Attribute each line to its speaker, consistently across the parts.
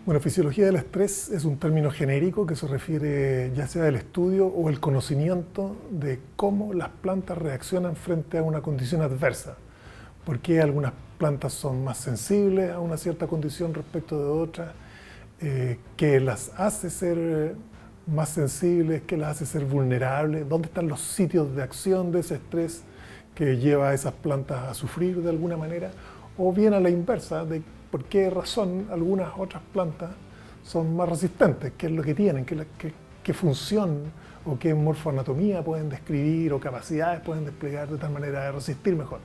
Speaker 1: Bueno, fisiología del estrés es un término genérico que se refiere ya sea al estudio o el conocimiento de cómo las plantas reaccionan frente a una condición adversa. ¿Por qué algunas plantas son más sensibles a una cierta condición respecto de otras? ¿Qué las hace ser más sensibles? ¿Qué las hace ser vulnerables? ¿Dónde están los sitios de acción de ese estrés que lleva a esas plantas a sufrir de alguna manera? O bien a la inversa, de por qué razón algunas otras plantas son más resistentes, qué es lo que tienen, qué función o qué morfoanatomía pueden describir o capacidades pueden desplegar de tal manera de resistir mejor.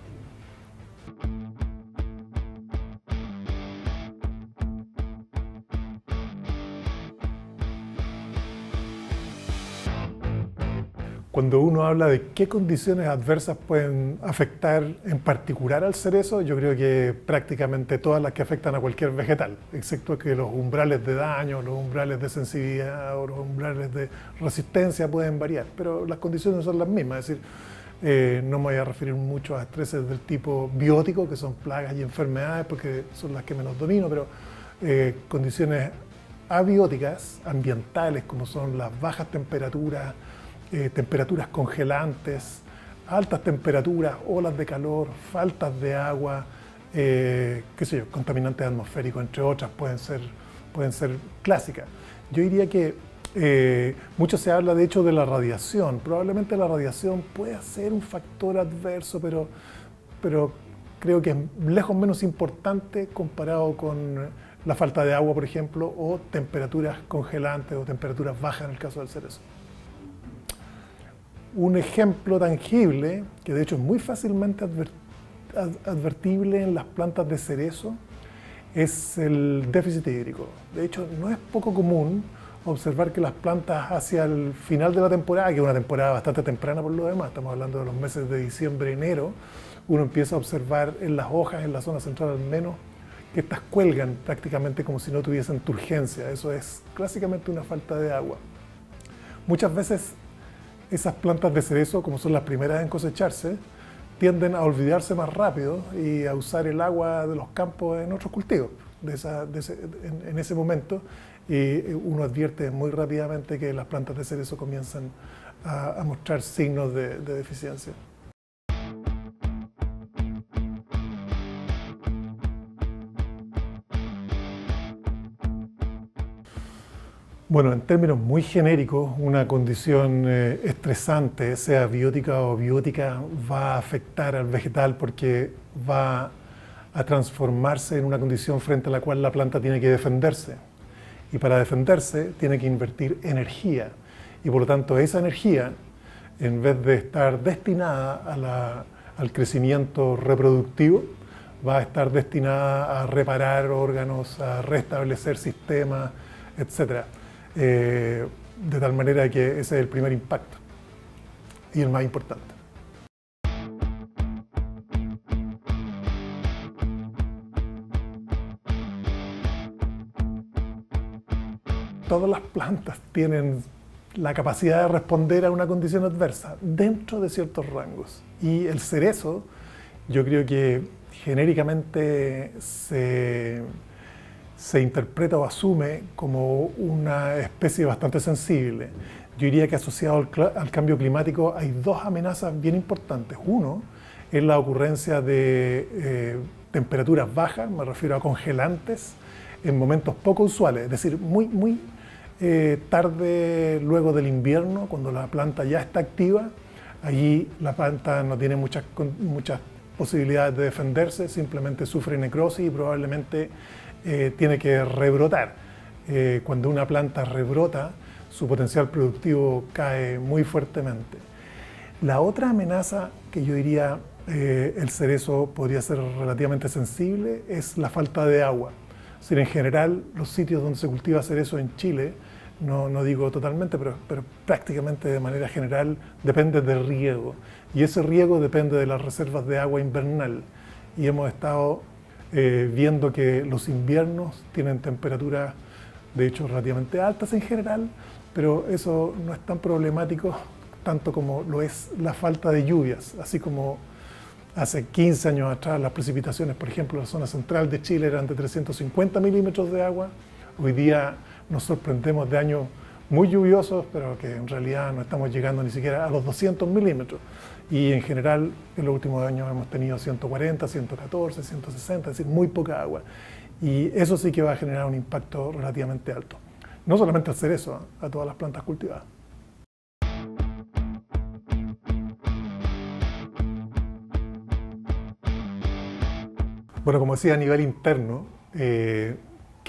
Speaker 1: Cuando uno habla de qué condiciones adversas pueden afectar en particular al cerezo, yo creo que prácticamente todas las que afectan a cualquier vegetal, excepto que los umbrales de daño, los umbrales de sensibilidad o los umbrales de resistencia pueden variar, pero las condiciones son las mismas, es decir, no me voy a referir mucho a estreses del tipo biótico, que son plagas y enfermedades, porque son las que menos domino, pero condiciones abióticas, ambientales, como son las bajas temperaturas, temperaturas congelantes, altas temperaturas, olas de calor, faltas de agua, qué sé yo, contaminantes atmosféricos, entre otras, pueden ser clásicas. Yo diría que mucho se habla de hecho de la radiación. Probablemente la radiación pueda ser un factor adverso, pero creo que es lejos menos importante comparado con la falta de agua, por ejemplo, o temperaturas congelantes o temperaturas bajas en el caso del cerezo. Un ejemplo tangible, que de hecho es muy fácilmente advertible en las plantas de cerezo, es el déficit hídrico. De hecho, no es poco común observar que las plantas hacia el final de la temporada, que es una temporada bastante temprana por lo demás, estamos hablando de los meses de diciembre, enero, uno empieza a observar en las hojas, en la zona central al menos, que estas cuelgan prácticamente como si no tuviesen turgencia. Eso es clásicamente una falta de agua. Muchas veces esas plantas de cerezo, como son las primeras en cosecharse, tienden a olvidarse más rápido y a usar el agua de los campos en otros cultivos en ese momento, y uno advierte muy rápidamente que las plantas de cerezo comienzan a mostrar signos de deficiencia. Bueno, en términos muy genéricos, una condición estresante, sea biótica o biótica, va a afectar al vegetal porque va a transformarse en una condición frente a la cual la planta tiene que defenderse. Y para defenderse tiene que invertir energía. Y por lo tanto esa energía, en vez de estar destinada al crecimiento reproductivo, va a estar destinada a reparar órganos, a restablecer sistemas, etc. De tal manera que ese es el primer impacto y el más importante. Todas las plantas tienen la capacidad de responder a una condición adversa dentro de ciertos rangos, y el cerezo, yo creo que genéricamente se interpreta o asume como una especie bastante sensible. Yo diría que asociado al cambio climático hay dos amenazas bien importantes. Uno es la ocurrencia de temperaturas bajas, me refiero a congelantes, en momentos poco usuales, es decir, muy tarde luego del invierno, cuando la planta ya está activa. Allí la planta no tiene muchas posibilidades de defenderse, simplemente sufre necrosis y probablemente tiene que rebrotar. Cuando una planta rebrota, su potencial productivo cae muy fuertemente. La otra amenaza que yo diría el cerezo podría ser relativamente sensible es la falta de agua. Es decir, en general, los sitios donde se cultiva cerezo en Chile, no digo totalmente, pero prácticamente de manera general, depende del riego. Y ese riego depende de las reservas de agua invernal. Y hemos estado viendo que los inviernos tienen temperaturas, de hecho, relativamente altas en general, pero eso no es tan problemático tanto como lo es la falta de lluvias, así como hace 15 años atrás las precipitaciones, por ejemplo, en la zona central de Chile eran de 350 milímetros de agua. Hoy día nos sorprendemos de años muy lluviosos, pero que en realidad no estamos llegando ni siquiera a los 200 milímetros. Y en general, en los últimos años hemos tenido 140, 114, 160, es decir, muy poca agua. Y eso sí que va a generar un impacto relativamente alto. No solamente al cerezo, a todas las plantas cultivadas. Bueno, como decía, a nivel interno, qué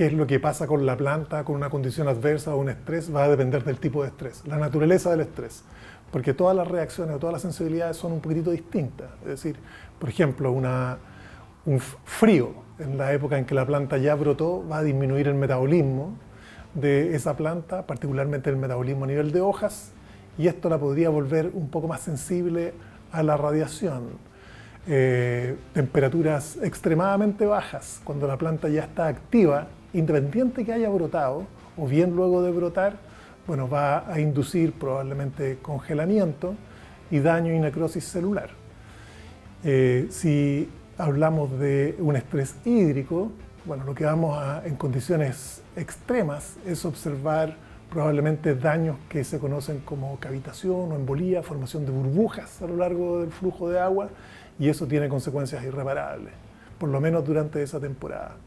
Speaker 1: es lo que pasa con la planta, con una condición adversa o un estrés, va a depender del tipo de estrés, la naturaleza del estrés. Porque todas las reacciones o todas las sensibilidades son un poquitito distintas. Es decir, por ejemplo, un frío en la época en que la planta ya brotó va a disminuir el metabolismo de esa planta, particularmente el metabolismo a nivel de hojas, y esto la podría volver un poco más sensible a la radiación. Temperaturas extremadamente bajas, cuando la planta ya está activa, independiente que haya brotado, o bien luego de brotar, bueno, va a inducir probablemente congelamiento y daño y necrosis celular. Si hablamos de un estrés hídrico, bueno, lo que vamos en condiciones extremas es observar probablemente daños que se conocen como cavitación o embolía, formación de burbujas a lo largo del flujo de agua, y eso tiene consecuencias irreparables, por lo menos durante esa temporada.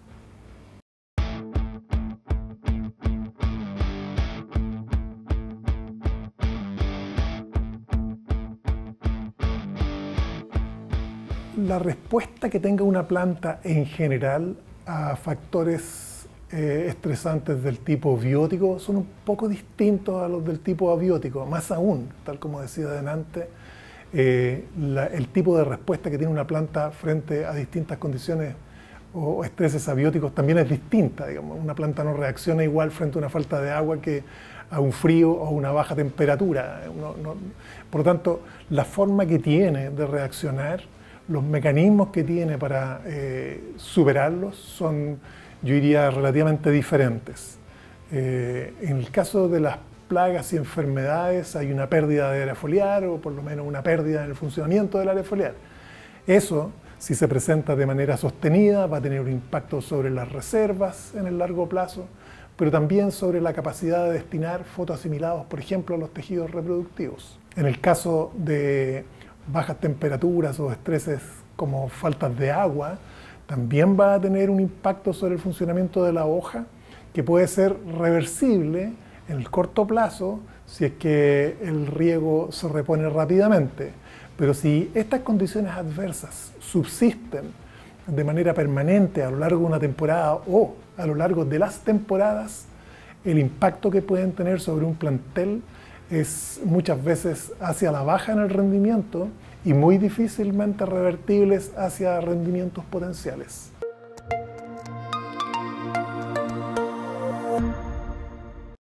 Speaker 1: La respuesta que tenga una planta en general a factores estresantes del tipo biótico son un poco distintos a los del tipo abiótico. Más aún, tal como decía delante, el tipo de respuesta que tiene una planta frente a distintas condiciones o estreses abióticos también es distinta. Digamos. Una planta no reacciona igual frente a una falta de agua que a un frío o una baja temperatura. Por lo tanto, la forma que tiene de reaccionar, los mecanismos que tiene para superarlos son, yo diría, relativamente diferentes. En el caso de las plagas y enfermedades hay una pérdida de área foliar o por lo menos una pérdida en el funcionamiento del área foliar. Eso, si se presenta de manera sostenida, va a tener un impacto sobre las reservas en el largo plazo, pero también sobre la capacidad de destinar fotoasimilados, por ejemplo, a los tejidos reproductivos. En el caso de bajas temperaturas o estreses como faltas de agua, también va a tener un impacto sobre el funcionamiento de la hoja que puede ser reversible en el corto plazo si es que el riego se repone rápidamente. Pero si estas condiciones adversas subsisten de manera permanente a lo largo de una temporada o a lo largo de las temporadas, el impacto que pueden tener sobre un plantel es muchas veces hacia la baja en el rendimiento y muy difícilmente revertibles hacia rendimientos potenciales.